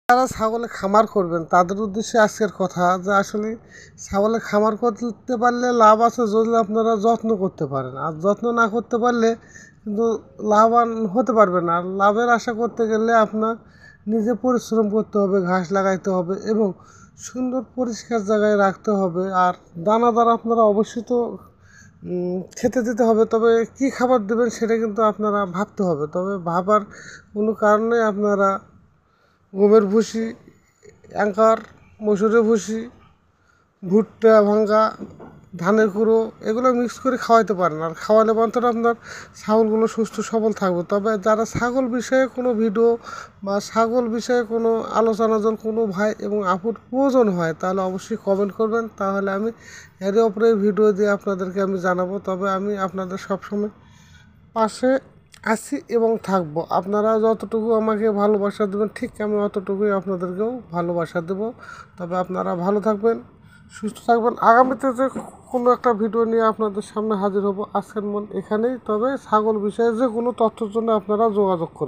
যারা ছাগলের খামার করবেন তাদের উদ্দেশ্যে আজকের কথা যে আসলে ছাগলের খামার করতে পারলে লাভ আছে যদি আপনারা যত্ন করতে পারেন, আর যত্ন না করতে পারলে কিন্তু লাভবান হতে পারবেন না। আর লাভের আশা করতে গেলে আপনার নিজে পরিশ্রম করতে হবে, ঘাস লাগাইতে হবে এবং সুন্দর পরিষ্কার জায়গায় রাখতে হবে। আর দানাদার আপনারা অবশ্যই তো খেতে দিতে হবে, তবে কি খাবার দেবেন সেটা কিন্তু আপনারা ভাবতে হবে। তবে ভাবার কোনো কারণে আপনারা গমের ভুসি, অ্যাঙ্কার, মসুরের ভুসি, ভুট্টা ভাঙ্গা, ধানের কুড়ো এগুলো মিক্স করে খাওয়াইতে পারেন। আর খাওয়ালে মাত্র আপনার ছাগলগুলো সুস্থ সবল থাকবে। তবে যারা ছাগল বিষয়ে কোনো ভিডিও বা ছাগল বিষয়ে কোনো আলোচনা যদি কোনো ভাই এবং আপুর প্রয়োজন হয় তাহলে অবশ্যই কমেন্ট করবেন, তাহলে আমি এর ওপরে ভিডিও দিয়ে আপনাদেরকে আমি জানাবো। তবে আমি আপনাদের সবসময় পাশে আছি এবং থাকবো। আপনারা যতটুকু আমাকে ভালোবাসা দেবেন ঠিক আমি অতটুকুই আপনাদেরকেও ভালোবাসা দেবো। তবে আপনারা ভালো থাকবেন, সুস্থ থাকবেন। আগামীতে যে কোনো একটা ভিডিও নিয়ে আপনাদের সামনে হাজির হব। আজকের মন এখানেই। তবে ছাগল বিষয়ে যে কোনো তথ্যের জন্য আপনারা যোগাযোগ করবেন।